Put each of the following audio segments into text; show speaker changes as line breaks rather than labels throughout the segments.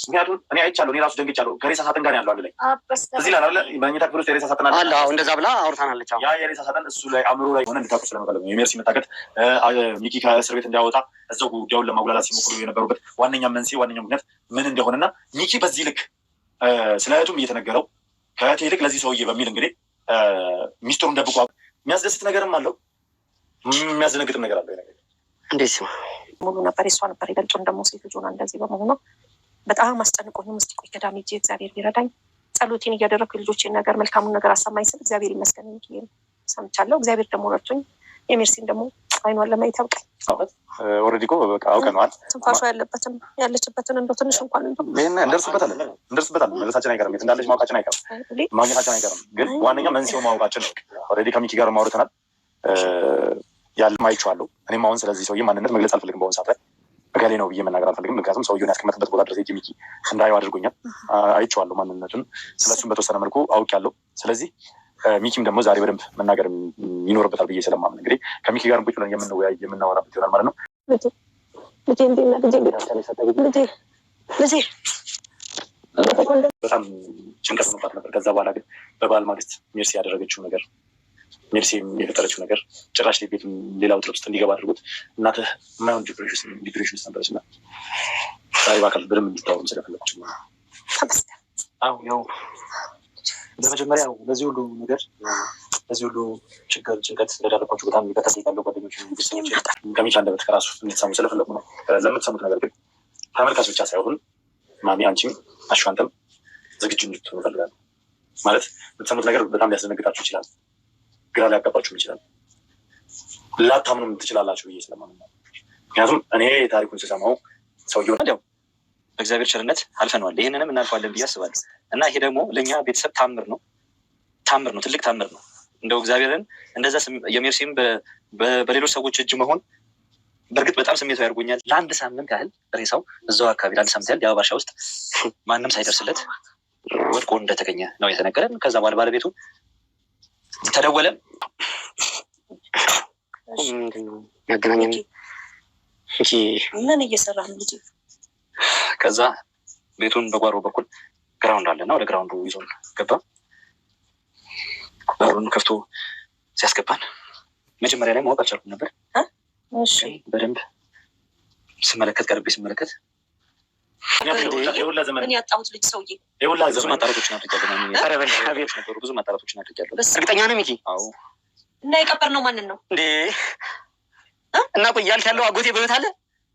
ምክንያቱም እኔ አይቻለሁ፣ እኔ ራሱ ደንግጫለሁ። ከሬሳ ሳጥን ጋር ያለው ላይ እዚህ ላይ አለ መኝታ ክፍል ውስጥ የሬሳ ሳጥን አለ። እንደዛ ብላ አውርታናለች። ያ የሬሳ ሳጥን እሱ ላይ አእምሮ ላይ ሆነ እንድታውቁ ስለመፈለግ ነው። የሜርሲ መታገት ሚኪ ከእስር ቤት እንዲያወጣ እዛው ጉዳዩን ለማጉላላት ሲሞክሩ የነበሩበት ዋነኛ መንስኤ ዋነኛው ምክንያት ምን እንደሆነና ሚኪ በዚህ ልክ ስለ እህቱም እየተነገረው ከእህቴ ይልቅ ለዚህ ሰውዬ በሚል እንግዲህ ሚስጥሩን ደብቆ የሚያስደስት ነገርም አለው፣ የሚያስደነግጥም ነገር አለው። ነገር እንዴት ሙሉ ነበር የሷ ነበር ይበልጡን ደግሞ ሴት ልጅ ሆና እንደዚህ በመሆኗ በጣም አስጨንቆኝ ምስቲ ቆይ ገዳም ሂጅ እግዚአብሔር ቢረዳኝ ጸሎቴን እያደረግኩ ልጆቼን ነገር መልካሙን ነገር አሰማኝ ስል እግዚአብሔር ይመስገን ሚኪዬን ሰምቻለሁ። እግዚአብሔር ደግሞ ረድቶኝ የሜርሲን ደግሞ አይኗን ለማየት ያብቃኝ። ኦልሬዲ እኮ በቃ አውቀነዋል። ትንፋሿ ያለበትን ያለችበትን እንደው ትንሽ እንኳን እንደርስበታለን መለሳችን አይቀርም። የት እንዳለች ማወቃችን አይቀርም፣ ማግኘታችን አይቀርም። ግን ዋነኛ መንስኤው ማወቃችን ነው። ኦልሬዲ ከሚኪ ጋር ማውርተናል። ያለም አይቼዋለሁ። እኔም አሁን ስለዚህ ሰውዬ ማንነት መግለጽ አልፈልግም። በአሁኑ ሰዓት ላይ እገሌ ነው ብዬ መናገር አልፈልግም። ምክንያቱም ሰውዬውን ያስቀመጥበት ቦታ ድረስ ሄጄ ሚኪ እንዳየው አድርጎኛል። አይቼዋለሁ ማንነቱን፣ ስለሱም በተወሰነ መልኩ አውቄያለሁ። ስለዚህ ሚኪም ደግሞ ዛሬ በደንብ መናገር ይኖርበታል ብዬ ስለማምን እንግዲህ ከሚኪ ጋር ቁጭ ብለን የምንወያይ የምናወራበት ይሆናል ማለት ነው። በጣም ጭንቀት ሆኖባት ነበር። ከዛ በኋላ ግን በበዓል ማግስት ሜርሲ ያደረገችው ነገር ሜርሲ የፈጠረችው ነገር ጭራሽ ቤት ሌላ ውጥረት ውስጥ እንዲገባ አድርጎት እናትህ የማይሆን ዲፕሬሽን ውስጥ ነበረች እና ዛሬ በአካል በደንብ እንዲታወሩ ስለፈለገች ያው በመጀመሪያ ለዚህ ሁሉ ነገር ለዚህ ሁሉ ችግር ጭንቀት እንደዳረኳቸው በጣም ሊቀጠል ያለው ጓደኞች ቤተሰቦች ከሚኪ አንደበት ከራሱ እንድትሰሙ ስለፈለጉ ነው። ለምትሰሙት ነገር ግን ተመልካች ብቻ ሳይሆን ማሚ አንቺም አሸዋንተም ዝግጁ እንድትሆኑ እፈልጋለሁ። ማለት የምትሰሙት ነገር በጣም ሊያስደነግጣችሁ ይችላል፣ ግራ ሊያጋባችሁም ይችላል፣ ላታምኑም ትችላላችሁ ብዬ ስለማምን ነው። ምክንያቱም እኔ ታሪኩን ስሰማው ሰውየው እንዲያው በእግዚአብሔር ቸርነት አልፈነዋል፣ ይህንንም እናልፈዋለን ብዬ አስባለሁ። እና ይሄ ደግሞ ለእኛ ቤተሰብ ታምር ነው፣ ትልቅ ታምር ነው። እንደው እግዚአብሔርን እንደዛ የሜርሲም በሌሎች ሰዎች እጅ መሆን በእርግጥ በጣም ስሜታዊ ያደርጎኛል። ለአንድ ሳምንት ያህል ሬሳው እዛው አካባቢ ለአንድ ሳምንት ያህል የአበባ እርሻ ውስጥ ማንም ሳይደርስለት ወድቆ እንደተገኘ ነው የተነገረን። ከዛ በኋላ ባለቤቱ ተደወለ። ያገናኘን ምን እየሰራ ነው ልጅ? ከዛ ቤቱን በጓሮ በኩል ግራውንድ አለና ወደ ግራውንዱ ይዞን ገባ። በሩን ከፍቶ ሲያስገባን መጀመሪያ ላይ ማወቅ አልቻልኩም ነበር። በደንብ ስመለከት ቀርቤ ስመለከት ምን ያጣሁት ልጅ ሰውዬ ብዙ ማጣራቶችን አድርጊያለሁ። ብዙ ማጣራቶችን አድርጊያለሁ። እርግጠኛ ነህ ሚኪ? አዎ። እና የቀበርነው ማንን ነው እንዴ? እና ቆይ ያልክ ያለው አጎቴ በህይወት አለ?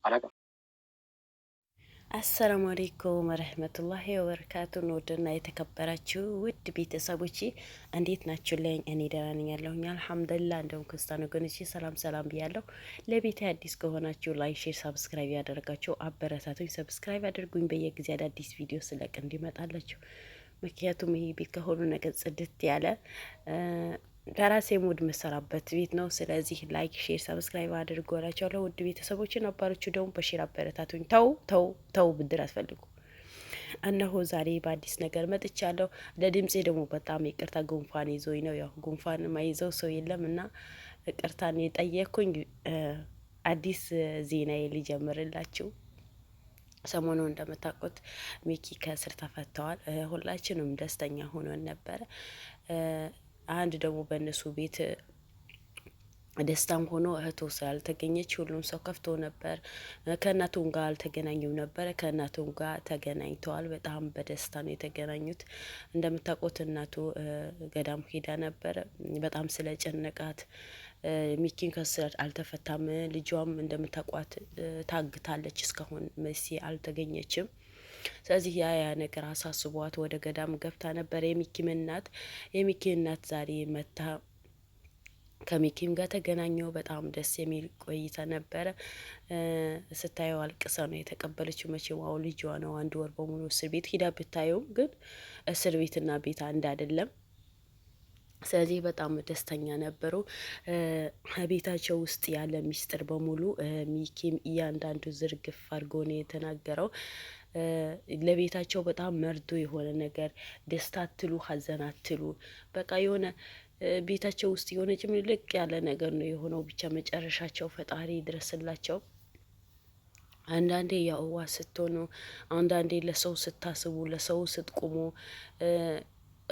አላውቅም።
አሰላሙ አለይኩም ወረህመቱላሂ ወበረካቱን። ውድና የተከበራችሁ ውድ ቤተሰቦቼ እንዴት ናችሁልኝ? እኔ ደህና ነኝ ያለሁኝ አልሐምዱሊላህ። እንደውም ክርስቲያን ወገኖቼ ሰላም ብያለሁ። ለቤቴ አዲስ ከሆናችሁ ላይክ፣ ሼር፣ ሰብስክራይብ ያደረጋችሁ አበረታቱኝ። ሰብስክራይብ አድርጉኝ በየጊዜ አዳዲስ ቪዲዮ ስለቅ እንዲመጣላችሁ። ምክንያቱም ይሄ ቤት ከሆኑ ነገር ጽድት ያለ ለራሴ ሙድ መሰራበት ቤት ነው። ስለዚህ ላይክ፣ ሼር፣ ሰብስክራይብ አድርጉ እላችኋለሁ። ውድ ቤተሰቦች ነባሮቹ ደግሞ በሼር አበረታቱኝ። ተው ብድር አትፈልጉ። እነሆ ዛሬ በአዲስ ነገር መጥቻለሁ። ለድምፄ ደግሞ በጣም ይቅርታ፣ ጉንፋን ይዞኝ ነው። ያው ጉንፋን ማይዘው ሰው የለም እና ይቅርታን የጠየኩኝ። አዲስ ዜና ሊጀምርላችሁ ሰሞኑን እንደምታውቁት ሚኪ ከእስር ተፈተዋል። ሁላችንም ደስተኛ ሆነን ነበረ። አንድ ደግሞ በእነሱ ቤት ደስታም ሆኖ እህቱ ስላልተገኘች ሁሉም ሰው ከፍቶ ነበር። ከእናቱም ጋር አልተገናኙም ነበረ። ከእናቱም ጋር ተገናኝተዋል። በጣም በደስታ ነው የተገናኙት። እንደምታውቁት እናቱ ገዳም ሄዳ ነበረ። በጣም ስለጨነቃት ሚኪን ከእስር አልተፈታም። ልጇም እንደምታውቋት ታግታለች። እስካሁን መሲ አልተገኘችም። ስለዚህ ያ ነገር አሳስቧት ወደ ገዳም ገብታ ነበር። የሚኪ እናት ዛሬ መታ ከሚኪም ጋር ተገናኘው። በጣም ደስ የሚል ቆይታ ነበረ። ስታየው አልቅሳ ነው የተቀበለችው። መቼም አዎ ልጇ ነው። 1 ወር በሙሉ እስር ቤት ሂዳ ብታየውም ግን እስር ቤትና ቤት አንድ አይደለም። ስለዚህ በጣም ደስተኛ ነበሩ። ቤታቸው ውስጥ ያለ ሚስጥር በሙሉ ሚኪም እያንዳንዱ ዝርግፍ አድርጎ ነው የተናገረው። ለቤታቸው በጣም መርዶ የሆነ ነገር፣ ደስታ አትሉ ሀዘን አትሉ፣ በቃ የሆነ ቤታቸው ውስጥ የሆነ ጭምልቅ ያለ ነገር ነው የሆነው። ብቻ መጨረሻቸው ፈጣሪ ይድረስላቸው። አንዳንዴ የአዋ ስትሆኑ፣ አንዳንዴ ለሰው ስታስቡ፣ ለሰው ስትቆሙ፣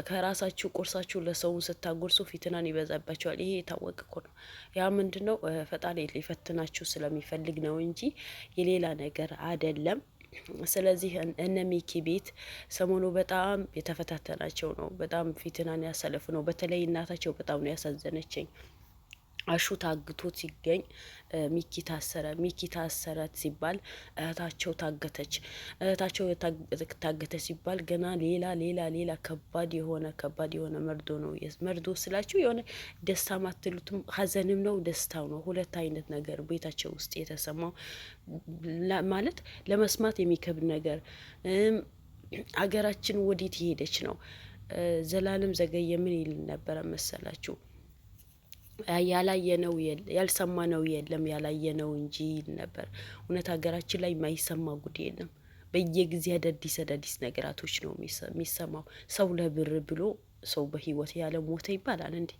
ከራሳችሁ ቁርሳችሁ ለሰውን ስታጎርሱ ፊትናን ይበዛባቸዋል። ይሄ የታወቀ እኮ ነው። ያ ምንድነው? ፈጣሪ ሊፈትናችሁ ስለሚፈልግ ነው እንጂ የሌላ ነገር አይደለም። ስለዚህ እነ ሚኪ ቤት ሰሞኑ በጣም የተፈታተናቸው ነው። በጣም ፊትናን ያሰለፍ ነው። በተለይ እናታቸው በጣም ነው ያሳዘነችኝ። አሹ ታግቶ ሲገኝ ሚኪ ታሰረ። ሚኪ ታሰረ ሲባል እህታቸው ታገተች። እህታቸው ታገተች ሲባል ገና ሌላ ከባድ የሆነ መርዶ ነው። መርዶ ስላችሁ የሆነ ደስታ ማትሉትም ሀዘንም ነው ደስታው ነው። ሁለት አይነት ነገር ቤታቸው ውስጥ የተሰማው ማለት ለመስማት የሚከብድ ነገር። አገራችን ወዴት የሄደች ነው? ዘላለም ዘገየ ምን ይል ነበረ መሰላችሁ? ያላየነው ያልሰማነው የለም ያላየነው እንጂ ነበር። እውነት ሀገራችን ላይ የማይሰማ ጉድ የለም። በየጊዜ አዳዲስ ነገራቶች ነው የሚሰማው። ሰው ለብር ብሎ ሰው በህይወት ያለ ሞተ ይባላል እንዴ?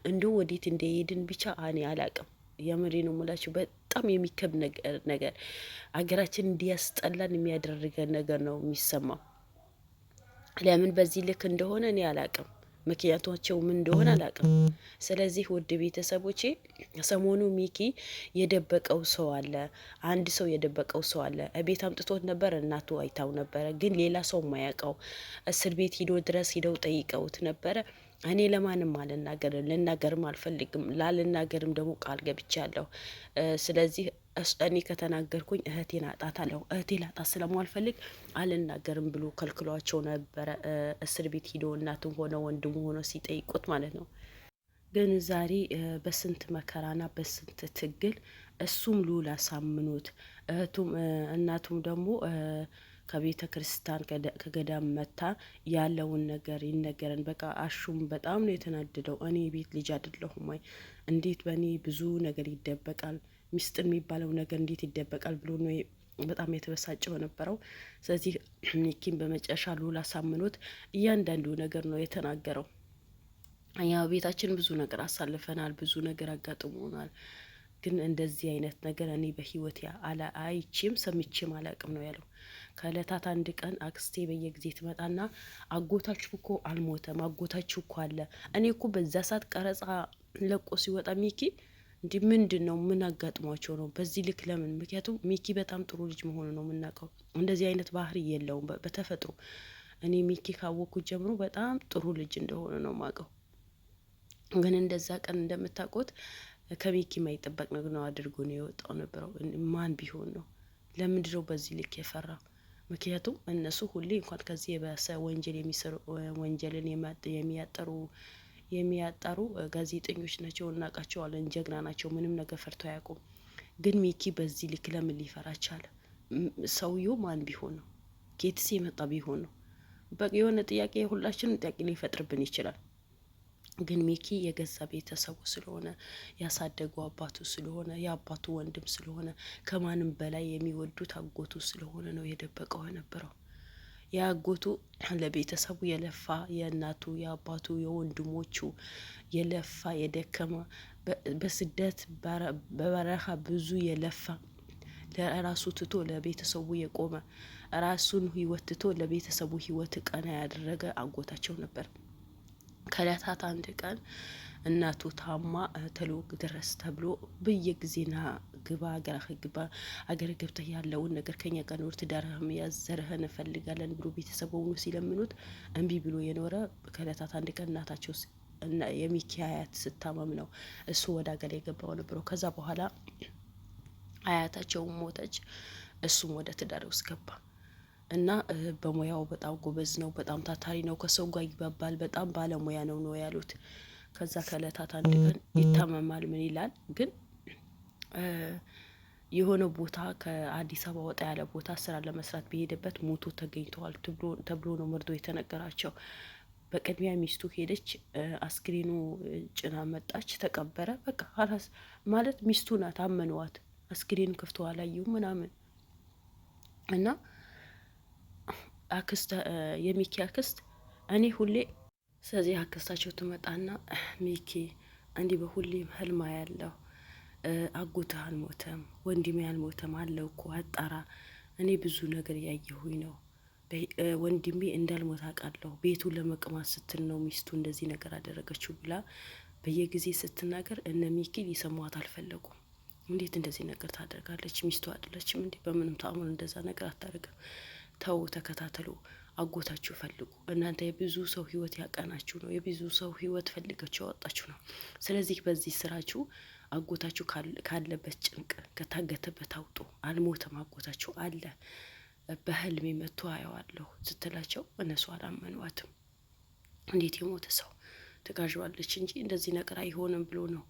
እንዲሁ ወዴት እንደሄድን ብቻ እኔ አላቅም። የምሬ ነው የምላችሁ። በጣም የሚከብድ ነገር ሀገራችን እንዲያስጠላን የሚያደርገን ነገር ነው የሚሰማው። ለምን በዚህ ልክ እንደሆነ እኔ አላቅም። ምክንያቶቸው ምን እንደሆነ አላውቅም። ስለዚህ ውድ ቤተሰቦቼ ሰሞኑ ሚኪ የደበቀው ሰው አለ። አንድ ሰው የደበቀው ሰው አለ። ቤት አምጥቶት ነበር። እናቱ አይታው ነበረ፣ ግን ሌላ ሰው ማያውቀው እስር ቤት ሂደው ጠይቀውት ነበረ። እኔ ለማንም አልናገርም፣ ልናገርም አልፈልግም። ላልናገርም ደግሞ ቃል ገብቻለሁ። ስለዚህ እኔ ከተናገርኩኝ እህቴን አጣታለሁ። እህቴ ላጣት ስለማልፈልግ አልናገርም ብሎ ከልክሏቸው ነበረ። እስር ቤት ሂዶ እናቱም ሆነ ወንድሙ ሆነ ሲጠይቁት ማለት ነው። ግን ዛሬ በስንት መከራና በስንት ትግል እሱም ሉል አሳምኖት እህቱም እናቱም ደግሞ ከቤተ ክርስቲያን ከገዳም መታ ያለውን ነገር ይነገረን። በቃ አሹም በጣም ነው የተናደደው። እኔ ቤት ልጅ አይደለሁም ወይ? እንዴት በእኔ ብዙ ነገር ይደበቃል? ሚስጥር የሚባለው ነገር እንዴት ይደበቃል ብሎ ነው በጣም የተበሳጨው ነበረው። ስለዚህ ሚኪን በመጨረሻ ሉል አሳምኖት እያንዳንዱ ነገር ነው የተናገረው። ያው ቤታችን ብዙ ነገር አሳልፈናል፣ ብዙ ነገር አጋጥሞናል። ግን እንደዚህ አይነት ነገር እኔ በህይወት አይቼም ሰምቼም አላቅም ነው ያለው። ከእለታት አንድ ቀን አክስቴ በየጊዜ ትመጣና አጎታችሁ እኮ አልሞተም፣ አጎታችሁ እኮ አለ። እኔ እኮ በዛ ሰዓት ቀረጻ ለቆ ሲወጣ ሚኪ እንዲህ ምንድን ነው? ምን አጋጥሟቸው ነው በዚህ ልክ? ለምን? ምክንያቱም ሚኪ በጣም ጥሩ ልጅ መሆኑ ነው የምናውቀው። እንደዚህ አይነት ባህሪ የለውም በተፈጥሮ። እኔ ሚኪ ካወቅኩት ጀምሮ በጣም ጥሩ ልጅ እንደሆነ ነው የማውቀው። ግን እንደዛ ቀን እንደምታውቁት ከሚኪ የማይጠበቅ ነው አድርጎ ነው የወጣው ነበረው። ማን ቢሆን ነው? ለምንድነው በዚህ ልክ የፈራው? ምክንያቱም እነሱ ሁሌ እንኳን ከዚህ የባሰ ወንጀል የሚሰሩ ወንጀልን የሚያጣሩ ጋዜጠኞች ናቸው፣ እናውቃቸዋለን። ጀግና ናቸው። ምንም ነገር ፈርቶ አያውቁም። ግን ሚኪ በዚህ ልክ ለምን ሊፈራ ቻለ? ሰውየው ማን ቢሆን ነው? ኬትስ የመጣ ቢሆን ነው? በቃ የሆነ ጥያቄ ሁላችንም ጥያቄ ሊፈጥርብን ይችላል። ግን ሚኪ የገዛ ቤተሰቡ ስለሆነ ያሳደጉ አባቱ ስለሆነ የአባቱ ወንድም ስለሆነ ከማንም በላይ የሚወዱት አጎቱ ስለሆነ ነው የደበቀው የነበረው። የአጎቱ ለቤተሰቡ የለፋ የእናቱ የአባቱ የወንድሞቹ የለፋ የደከመ በስደት በበረሃ ብዙ የለፋ ለራሱ ትቶ ለቤተሰቡ የቆመ ራሱን ህይወት ትቶ ለቤተሰቡ ህይወት ቀና ያደረገ አጎታቸው ነበር። ከእለታት አንድ ቀን እናቱ ታማ ተልወግ ድረስ ተብሎ በየጊዜና ግባ አገር ገብተህ ያለውን ነገር ከኛ ጋር ኖር፣ ትዳርህም ያዘርህን እንፈልጋለን ብሎ ቤተሰቡን ሲለምኑት እምቢ ብሎ የኖረ ከእለታት አንድ ቀን እናታቸው የሚኪ አያት ስታመም ነው እሱ ወደ አገር የገባው ነበረው። ከዛ በኋላ አያታቸው ሞተች፣ እሱም ወደ ትዳር ውስጥ ገባ። እና በሙያው በጣም ጎበዝ ነው፣ በጣም ታታሪ ነው፣ ከሰው ጋር ይግባባል፣ በጣም ባለሙያ ነው ያሉት። ከዛ ከእለታት አንድ ቀን ይታመማል። ምን ይላል ግን የሆነ ቦታ ከአዲስ አበባ ወጣ ያለ ቦታ ስራ ለመስራት በሄደበት ሞቶ ተገኝተዋል ተብሎ ነው መርዶ የተነገራቸው። በቅድሚያ ሚስቱ ሄደች፣ አስክሬኑ ጭና መጣች፣ ተቀበረ። በቃ ሀላስ ማለት ሚስቱ ናት፣ አመነዋት። አስክሬኑ ከፍቶ አላየው ምናምን እና አክስት የሚኪ አክስት እኔ ሁሌ ስለዚህ አክስታቸው ትመጣና ሚኪ እንዲህ በሁሌም ህልማ ያለው አጎትህ አልሞተም፣ ወንድሜ አልሞተም አለው እኮ አጣራ። እኔ ብዙ ነገር ያየሁኝ ነው። ወንድሜ እንዳልሞት አውቃለሁ። ቤቱን ለመቅማት ስትል ነው ሚስቱ እንደዚህ ነገር አደረገችው ብላ በየጊዜ ስትናገር እነ ሚኪ ሊሰሟት አልፈለጉም። እንዴት እንደዚህ ነገር ታደርጋለች? ሚስቱ አይደለችም እንዴ? በምንም ተአምር እንደዛ ነገር አታደርግም። ተው፣ ተከታተሉ፣ አጎታችሁ ፈልጉ። እናንተ የብዙ ሰው ህይወት ያቀናችሁ ነው፣ የብዙ ሰው ህይወት ፈልጋችሁ ያወጣችሁ ነው። ስለዚህ በዚህ ስራችሁ አጎታችሁ ካለበት ጭንቅ ከታገተበት አውጡ። አልሞተም፣ አጎታችሁ አለ። በህልሜ መጥቶ አየዋለሁ ስትላቸው እነሱ አላመኗትም። እንዴት የሞተ ሰው ትጋዥዋለች እንጂ እንደዚህ ነገር አይሆንም ብሎ ነው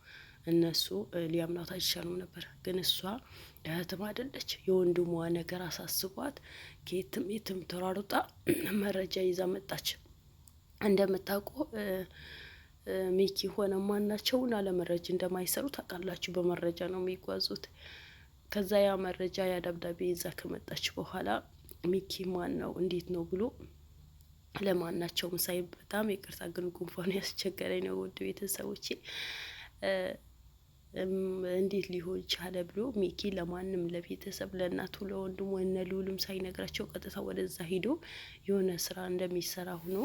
እነሱ ሊያምናት አይቻሉም ነበር። ግን እሷ እህትም አይደለች፣ የወንድሟ ነገር አሳስቧት ከየትም የትም ተሯሩጣ መረጃ ይዛ መጣች። እንደምታውቁ ሚኪ ሆነ ማናቸውን አለመረጃ እንደማይሰሩ ታውቃላችሁ። በመረጃ ነው የሚጓዙት። ከዛ ያ መረጃ ያ ደብዳቤ ይዛ ከመጣች በኋላ ሚኪ ማን ነው እንዴት ነው ብሎ ለማናቸውም ሳይ በጣም ይቅርታ ግን ጉንፋኑ ያስቸገረኝ ነው ውድ ቤተሰቦቼ። እንዴት ሊሆን ቻለ ብሎ ሚኪ ለማንም ለቤተሰብ ለእናቱ ለወንድሙ እነ ልዑልም ሳይነግራቸው ቀጥታ ወደዛ ሂዶ የሆነ ስራ እንደሚሰራ ሆኖ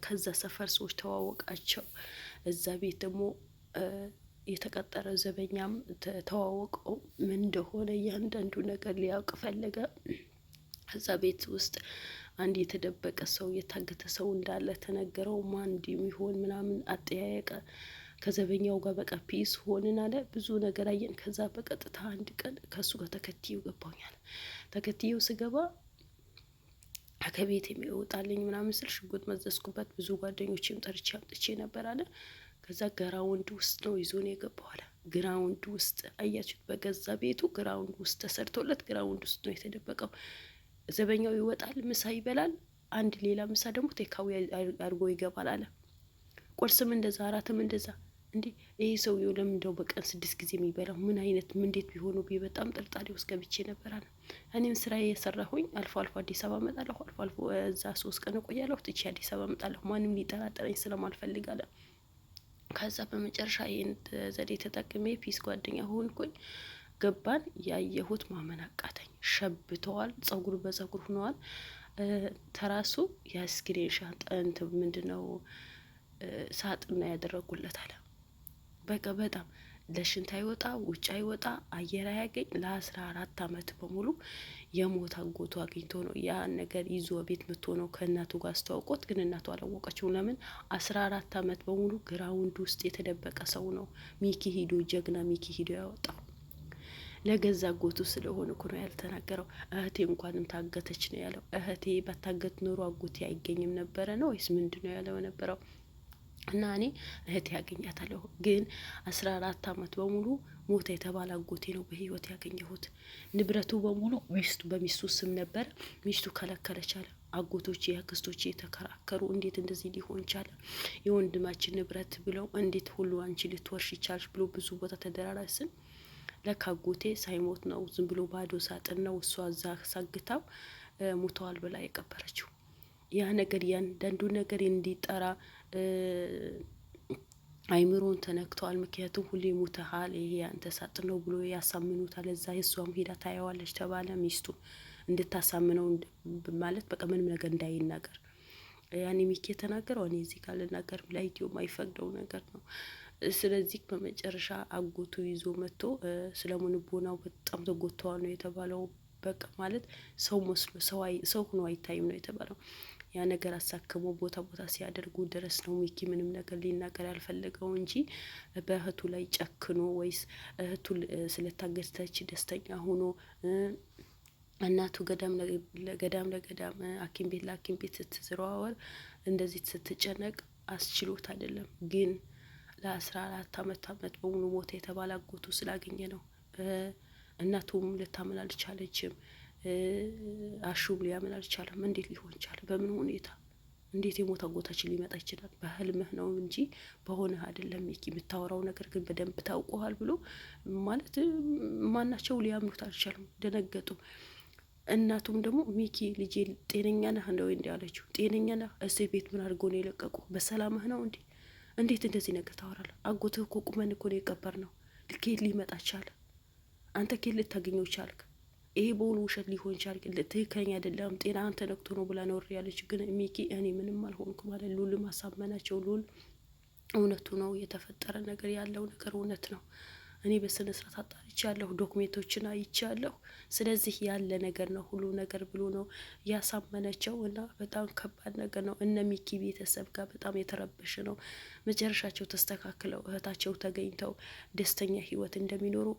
ከዛ ሰፈር ሰዎች ተዋወቃቸው። እዛ ቤት ደግሞ የተቀጠረ ዘበኛም ተዋወቀው ምን እንደሆነ እያንዳንዱ ነገር ሊያውቅ ፈለገ። እዛ ቤት ውስጥ አንድ የተደበቀ ሰው የታገተ ሰው እንዳለ ተነገረው። ማን እንደሚሆን ምናምን አጠያየቀ። ከዘበኛው ጋር በቃ ፒስ ሆንን አለ። ብዙ ነገር አየን። ከዛ በቀጥታ አንድ ቀን ከሱ ጋር ተከትዬው ገባኛል። ተከትዬው ስገባ ከቤት የሚወጣልኝ ምናምን ስል ሽጉጥ መዘዝኩበት። ብዙ ጓደኞችም ጠርቼ አምጥቼ ነበር አለ። ከዛ ግራውንድ ውስጥ ነው ይዞን የገባው አለ። ግራውንድ ውስጥ አያችሁት፣ በገዛ ቤቱ ግራውንድ ውስጥ ተሰርቶለት ግራውንድ ውስጥ ነው የተደበቀው። ዘበኛው ይወጣል፣ ምሳ ይበላል። አንድ ሌላ ምሳ ደግሞ ቴካዊ አድርጎ ይገባል አለ። ቁርስም እንደዛ፣ አራትም እንደዛ። እንዴ ይሄ ሰውዬው ለምን እንደው በቀን 6 ጊዜ የሚበላው ምን አይነት ምን እንዴት ቢሆኑ በጣም ጥርጣሬ ውስጥ ገብቼ ነበር አለ። እኔም ስራ የሰራሁኝ አልፎ አልፎ አዲስ አበባ እመጣለሁ፣ አልፎ አልፎ እዛ 3 ቀን እቆያለሁ፣ ትቼ አዲስ አበባ እመጣለሁ። ማንም ሊጠራጠረኝ ስለማልፈልግ አለ። ከዛ በመጨረሻ ይሄን ዘዴ ተጠቅሜ ፒስ ጓደኛ ሆንኩኝ። ገባን። ያየሁት ማመን አቃተኝ። ሸብተዋል፣ ጸጉር በጸጉር ሆነዋል። ተራሱ የአስክሬን ሻንጣ ምንድነው ሳጥና ያደረጉለት አለ። በቃ በጣም ለሽንት አይወጣ፣ ውጭ አይወጣ፣ አየር አያገኝ። ለ14 አመት በሙሉ የሞት አጎቱ አግኝቶ ነው ያን ነገር ይዞ ቤት መጥቶ ነው ከእናቱ ጋር አስተዋውቆት። ግን እናቱ አላወቀችው። ለምን 14 አመት በሙሉ ግራውንድ ውስጥ የተደበቀ ሰው ነው ሚኪ ሂዶ ጀግና ሚኪ ሂዶ ያወጣው። ለገዛ አጎቱ ስለሆነ እኮ ነው ያልተናገረው። እህቴ እንኳንም ታገተች ነው ያለው። እህቴ ባታገት ኖሮ አጎቴ አይገኝም ነበረ ነው ወይስ ምንድን ነው ያለው ነበረው? እና እኔ እህቴ ያገኛታለሁ። ግን 14 አመት በሙሉ ሞተ የተባለ አጎቴ ነው በህይወት ያገኘሁት። ንብረቱ በሙሉ በሚስቱ ስም ነበር። ሚስቱ ከለከለች አለ። አጎቶቼ አክስቶቼ የተከራከሩ እንዴት እንደዚህ ሊሆን ቻለ? የወንድማችን ንብረት ብለው እንዴት ሁሉ አንቺ ልትወርሽ ይቻልሽ ብሎ ብዙ ቦታ ተደራራስን። ለካ አጎቴ ሳይሞት ነው ዝም ብሎ ባዶ ሳጥን ነው እሷ እዛ ሳግታው ሙተዋል ብላ የቀበረችው። ያ ነገር ያንዳንዱ ነገር እንዲጠራ አይምሮን ተነክተዋል። ምክንያቱም ሁሌ ሙተሃል፣ ይሄ ያንተ ሳጥን ነው ብሎ ያሳምኑታል። እዛ የሷም ሄዳ ታየዋለች ተባለ። ሚስቱ እንድታሳምነው ማለት በቃ ምንም ነገር እንዳይናገር ያኔ ሚኪ የተናገረው እኔ እዚህ ጋር ልናገር ላይቲዮ የማይፈቅደው ነገር ነው። ስለዚህ በመጨረሻ አጎቱ ይዞ መጥቶ ስለምን ቦናው በጣም ተጎድተዋል ነው የተባለው። በቃ ማለት ሰው መስሎ ሰው ሆኖ አይታይም ነው የተባለው። ያ ነገር አሳክሞ ቦታ ቦታ ሲያደርጉ ድረስ ነው ሚኪ ምንም ነገር ሊናገር ያልፈለገው እንጂ በእህቱ ላይ ጨክኖ ወይስ እህቱ ስለታገተች ደስተኛ ሆኖ እናቱ ገዳም ለገዳም ሐኪም ቤት ለሐኪም ቤት ስትዘዋወር እንደዚህ ስትጨነቅ አስችሎት አይደለም። ግን ለ14 አመት በሙሉ ሞተ የተባለ አጎቱ ስላገኘ ነው። እናቱም ልታመን አልቻለችም። አሹም ሊያምን አልቻለም። እንዴት ሊሆን ቻለ? በምን ሁኔታ እንዴት የሞት አጎታችን ሊመጣ ይችላል? በህልምህ ነው እንጂ በሆነ አይደለም። ሚኪ የምታወራው ነገር ግን በደንብ ታውቀዋል ብሎ ማለት ማናቸው ሊያምኑት አልቻለም። ደነገጡ። እናቱም ደግሞ ሚኪ ልጄ ጤነኛ ነህ እንደው እንዴ አለችው። ጤነኛ ነህ? እስር ቤት ምን አድርጎ ነው የለቀቁ? በሰላምህ ነው እንዴ? እንዴት እንደዚህ ነገር ታወራለህ? አጎትህ እኮ ቁመን እኮ ነው የቀበር ነው። ከየት ሊመጣ ቻለ? አንተ ከየት ልታገኘው ቻልክ? ይሄ በውኑ ውሸት ሊሆን ቻልክ? ትክክለኛ አይደለም፣ ጤና አንተ ነክቶ ነው ብላ ኖር ያለች። ግን ሚኪ እኔ ምንም አልሆንኩ ማለት ሉል ማሳመናቸው ሉል እውነቱ ነው የተፈጠረ ነገር ያለው ነገር እውነት ነው። እኔ በስነ ስርዓት አጣርቻለሁ፣ ዶክሜንቶችን አይቻለሁ። ስለዚህ ያለ ነገር ነው ሁሉ ነገር ብሎ ነው ያሳመነችው። እና በጣም ከባድ ነገር ነው። እነ ሚኪ ቤተሰብ ጋር በጣም የተረበሸ ነው። መጨረሻቸው ተስተካክለው እህታቸው ተገኝተው ደስተኛ ህይወት እንደሚኖሩ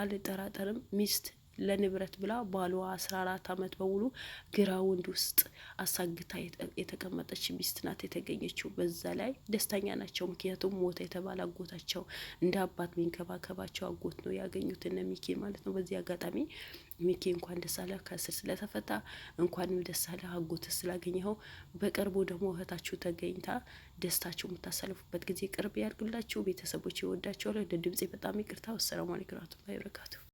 አልጠራጠርም። ሚስት ለንብረት ብላ ባሏ 14 አመት በሙሉ ግራውንድ ውስጥ አሳግታ የተቀመጠች ሚስት ናት የተገኘችው። በዛ ላይ ደስተኛ ናቸው። ምክንያቱም ሞተ የተባለ አጎታቸው እንደ አባት ሚንከባከባቸው አጎት ነው ያገኙት እነ ሚኪ ማለት ነው። በዚህ አጋጣሚ ሚኪ እንኳን ደስ አለ ከእስር ስለተፈታ፣ እንኳንም ደስ አለ አጎት ስላገኘኸው። በቅርቡ ደግሞ እህታችሁ ተገኝታ ደስታችሁ የምታሳልፉበት ጊዜ ቅርብ ያድርግላችሁ። ቤተሰቦች ይወዳቸዋል። ድምፄ በጣም ይቅርታ። ወሰላሙ አለይኩም ወራህመቱላሂ ወበረካቱ።